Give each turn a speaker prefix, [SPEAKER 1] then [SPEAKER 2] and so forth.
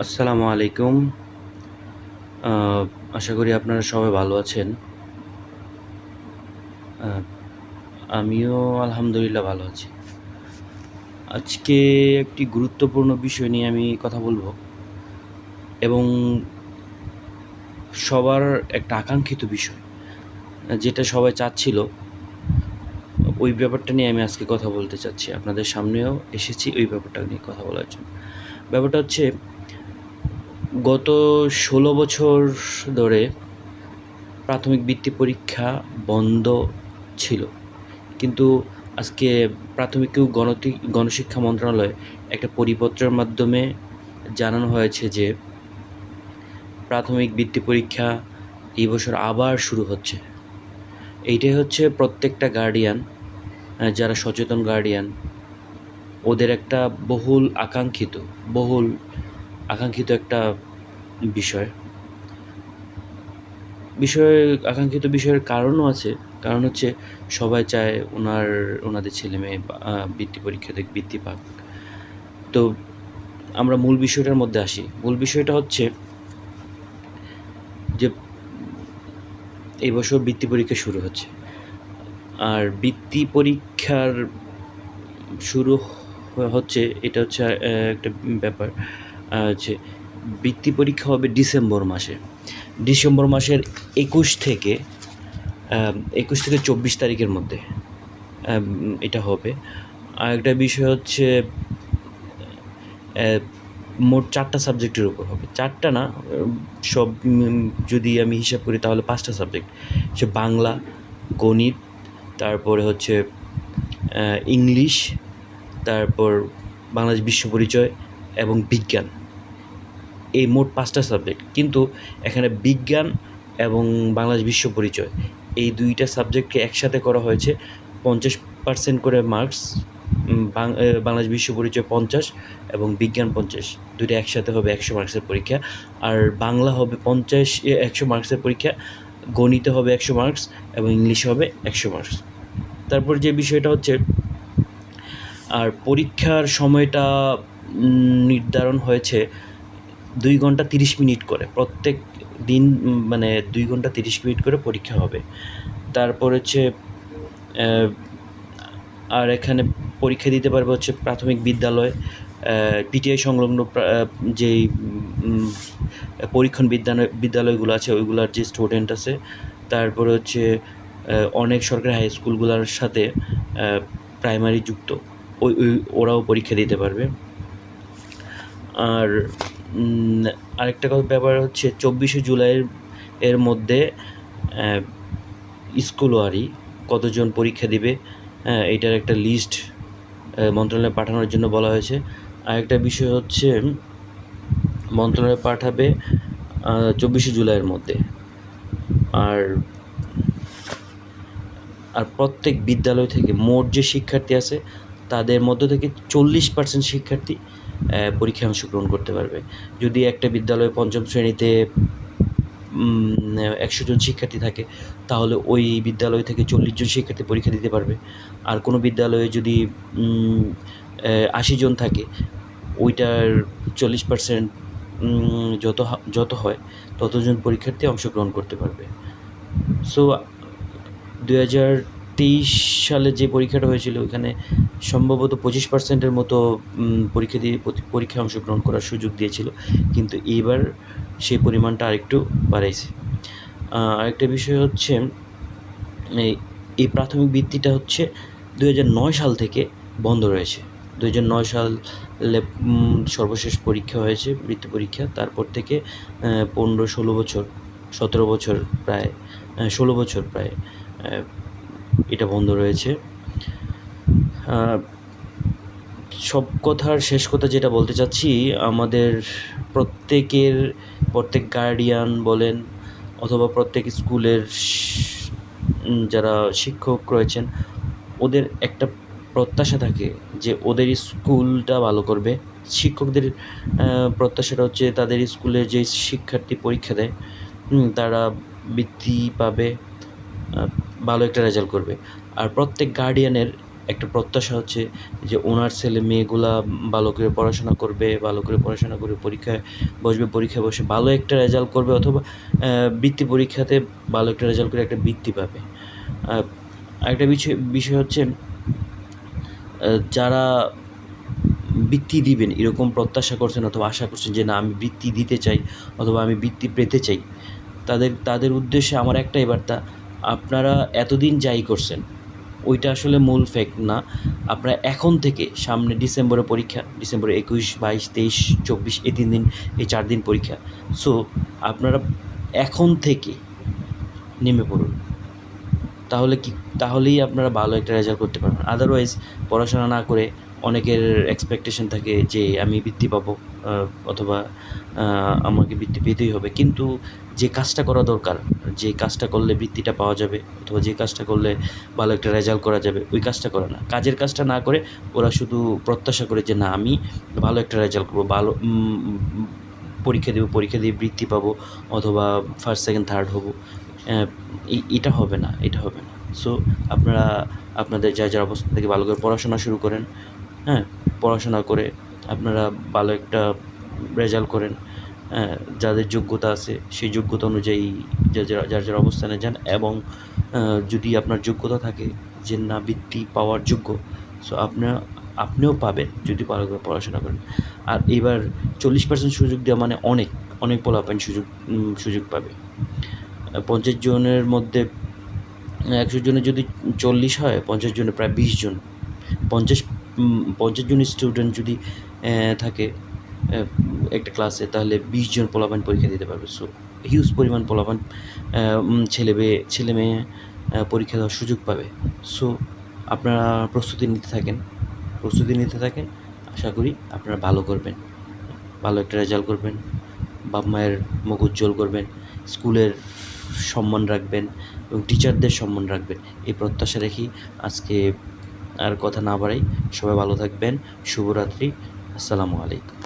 [SPEAKER 1] আসসালামু আলাইকুম। আ আশা করি আপনারা সবাই ভালো আছেন। আ আমিও আলহামদুলিল্লাহ ভালো আছি। আজকে একটি গুরুত্বপূর্ণ বিষয় নিয়ে আমি কথা বলব এবং সবার একটা আকাঙ্ক্ষিত বিষয়। যেটা সবাই চাচ্ছিল, ওই ব্যাপারটা নিয়ে আমি আজকে কথা বলতে চাচ্ছি। আপনাদের সামনেও এসেছি ওই ব্যাপারটা নিয়ে কথা বলার জন্য। ব্যাপারটা হচ্ছে গত ১৬ বছর ধরে প্রাথমিক বৃত্তি পরীক্ষা বন্ধ ছিল। কিন্তু আজকে প্রাথমিক ও গণশিক্ষা মন্ত্রণালয় একটা পরিপত্রের মাধ্যমে জানানো হয়েছে যে প্রাথমিক বৃত্তি পরীক্ষা এই বছর আবার শুরু হচ্ছে। এইটাই হচ্ছে প্রত্যেকটা গার্ডিয়ান, যারা সচেতন গার্ডিয়ান, ওদের একটা বহুল আকাঙ্ক্ষিত একটা বিষয়। বিষয় আকাঙ্ক্ষিত বিষয়ের কারণও আছে। কারণ হচ্ছে সবাই চায় ওনাদের ছেলেমেয়ে বৃত্তি পরীক্ষা থেকে বৃত্তি পাক। তো আমরা মূল বিষয়টার মধ্যে আসি। মূল বিষয়টা হচ্ছে যে এই বছর বৃত্তি পরীক্ষা শুরু হচ্ছে। আর বৃত্তি পরীক্ষার শুরু হচ্ছে, এটা হচ্ছে একটা ব্যাপার। হচ্ছে বৃত্তি পরীক্ষা হবে ডিসেম্বর মাসে। ডিসেম্বর মাসের ২১ থেকে ২৪ তারিখের মধ্যে এটা হবে। আরেকটা বিষয় হচ্ছে মোট ৪ টা সাবজেক্টের উপর হবে। ৪ টা না, সব যদি আমি হিসাব করি তাহলে ৫ টা সাবজেক্ট। হচ্ছে বাংলা, গণিত, তারপরে হচ্ছে ইংলিশ, তারপর বাংলাদেশ বিশ্ব পরিচয় এবং বিজ্ঞান। এই মোট ৫ টা সাবজেক্ট। কিন্তু এখানে বিজ্ঞান এবং বাংলাদেশ বিশ্ব পরিচয় এই ২ টা সাবজেক্টকে একসাথে করা হয়েছে। ৫০% করে মার্কস, বাংলাদেশ বিশ্ব পরিচয় ৫০ এবং বিজ্ঞান ৫০, ২ টা একসাথে হবে ১০০ মার্কসের পরীক্ষা। আর বাংলা হবে ১০০ মার্কসের পরীক্ষা, গণিতে হবে ১০০ মার্কস এবং ইংলিশে হবে ১০০ মার্কস। তারপর যে বিষয়টা হচ্ছে, আর পরীক্ষার সময়টা নির্ধারণ হয়েছে ২ ঘন্টা ৩০ মিনিট করে। প্রত্যেক দিন মানে ২ ঘন্টা ৩০ মিনিট করে পরীক্ষা হবে। তারপর হচ্ছে আর এখানে পরীক্ষা দিতে পারবে হচ্ছে প্রাথমিক বিদ্যালয়, পিটিআই সংলগ্ন যেই পরীক্ষণ বিদ্যালয়গুলো আছে ওইগুলার যে স্টুডেন্ট আছে। তারপরে হচ্ছে অনেক সরকারি হাই স্কুলগুলোর সাথে প্রাইমারি যুক্ত ওরাও পরীক্ষা দিতে পারবে। আর আরেকটা ব্যাপার হচ্ছে ২৪শে জুলাইয়ের মধ্যে স্কুলওয়ারি কতজন পরীক্ষা দিবে, এইটার একটা লিস্ট মন্ত্রণালয়ে পাঠানোর জন্য বলা হয়েছে। আরেকটা বিষয় হচ্ছে মন্ত্রণালয় পাঠাবে ২৪শে জুলাইয়ের মধ্যে। আর প্রত্যেক বিদ্যালয় থেকে মোট যে শিক্ষার্থী আছে তাদের মধ্য থেকে ৪০% শিক্ষার্থী পরীক্ষায় অংশগ্রহণ করতে পারবে। যদি একটা বিদ্যালয়ে ৫ম শ্রেণীতে ১০০ জন শিক্ষার্থী থাকে, তাহলে ওই বিদ্যালয় থেকে ৪০ জন শিক্ষার্থী পরীক্ষা দিতে পারবে। আর কোনো বিদ্যালয়ে যদি ৮০ জন থাকে, ওইটার ৪০% যত হয় ততজন পরীক্ষার্থী অংশগ্রহণ করতে পারবে। সো ২০২৩ সালে যে পরীক্ষাটা হয়েছিল ওইখানে সম্ভবত ২৫%-এর মতো পরীক্ষায় অংশগ্রহণ করার সুযোগ দিয়েছিল। কিন্তু এইবার সেই পরিমাণটা আরেকটু বাড়াইছে। আরেকটা বিষয় হচ্ছে এই প্রাথমিক বৃত্তিটা হচ্ছে ২০০৯ সাল থেকে বন্ধ রয়েছে। ২০০৯ সালে সর্বশেষ পরীক্ষা হয়েছে বৃত্তি পরীক্ষা। তারপর থেকে ১৫-১৬ বছর, ১৭ বছর প্রায়, ১৬ বছর প্রায় এটা বন্ধ রয়েছে। সব কথার শেষ কথা যেটা বলতে চাচ্ছি, আমাদের প্রত্যেক গার্ডিয়ান বলেন অথবা প্রত্যেক স্কুলের যারা শিক্ষক রয়েছেন, ওদের একটা প্রত্যাশা থাকে যে ওদের স্কুলটা ভালো করবে। শিক্ষকদের প্রত্যাশাটা হচ্ছে তাদের স্কুলে যে শিক্ষার্থী পরীক্ষা দেয় তারা বৃত্তি পাবে, ভালো একটা রেজাল্ট করবে। আর প্রত্যেক গার্ডিয়ানের একটা প্রত্যাশা হচ্ছে যে ওনার ছেলে মেয়েগুলা ভালো করে পড়াশোনা করবে, ভালো করে পড়াশোনা করে পরীক্ষায় বসবে, পরীক্ষায় বসে ভালো একটা রেজাল্ট করবে, অথবা বৃত্তি পরীক্ষাতে ভালো একটা রেজাল্ট করে একটা বৃত্তি পাবে। আরেকটা বিষয় হচ্ছে যারা বৃত্তি দিবেন এরকম প্রত্যাশা করছেন অথবা আশা করছেন যে না আমি বৃত্তি দিতে চাই অথবা আমি বৃত্তি পেতে চাই, তাদের উদ্দেশ্যে আমার একটাই বার্তা, আপনারা এতদিন যাই করছেন ওইটা আসলে মূল ফ্যাক্ট না। আপনারা এখন থেকে সামনে ডিসেম্বরে পরীক্ষা, ডিসেম্বরে 21, 22, 23, 24 এই 3 দিন, এই 4 দিন পরীক্ষা। সো আপনারা এখন থেকে নেমে পড়ুন, তাহলেই আপনারা ভালো একটা রেজাল্ট করতে পারবেন। আদারওয়াইজ পড়াশোনা না করে অনেকের এক্সপেকটেশন থাকে যে আমি বৃত্তি পাবো, অথবা আমাকে বৃত্তি পেতেই হবে, কিন্তু যে কাজটা করা দরকার, যে কাজটা করলে বৃত্তিটা পাওয়া যাবে অথবা যে কাজটা করলে ভালো একটা রেজাল্ট করা যাবে ওই কাজটা করে না। কাজের কাজটা না করে ওরা শুধু প্রত্যাশা করে যে না আমি ভালো একটা রেজাল্ট করবো, ভালো পরীক্ষা দেবো, পরীক্ষা দিয়ে বৃত্তি পাবো অথবা ফার্স্ট, সেকেন্ড, থার্ড হবো। এটা হবে না, এটা হবে না। সো আপনারা আপনাদের যার অবস্থান থেকে ভালো করে পড়াশোনা শুরু করেন, হ্যাঁ? পড়াশোনা করে আপনারা ভালো একটা রেজাল্ট করেন, যাদের যোগ্যতা আছে সেই যোগ্যতা অনুযায়ী যার অবস্থানে যান, এবং যদি আপনার যোগ্যতা থাকে যে না বৃত্তি পাওয়ার যোগ্য, সো আপনিও পাবেন যদি ভালো করে পড়াশোনা করেন। আর এবার 40% সুযোগ দেওয়া মানে অনেক পোলাপান সুযোগ পাবে। 50 জনের মধ্যে 100 জনের যদি 40 হয়, 50 জনে প্রায় 20 জন। 50 জন স্টুডেন্ট যদি থাকে একটা ক্লাসে, তাহলে 20 জন পোলাপান পরীক্ষা দিতে পারবে। সো হিউজ পরিমাণ পোলাপান, ছেলে মেয়ে পরীক্ষা দেওয়ার সুযোগ পাবে। সো আপনারা প্রস্তুতি নিতে থাকেন। আশা করি আপনারা ভালো করবেন, ভালো একটা রেজাল্ট করবেন, বাপ মায়ের মুখ উজ্জ্বল করবেন, স্কুলের সম্মান রাখবেন এবং টিচারদের সম্মান রাখবেন। এই প্রত্যাশা রেখেই আজকে আর কথা না বাড়াই, সবাই ভালো থাকবেন। শুভরাত্রি। আসসালামু আলাইকুম।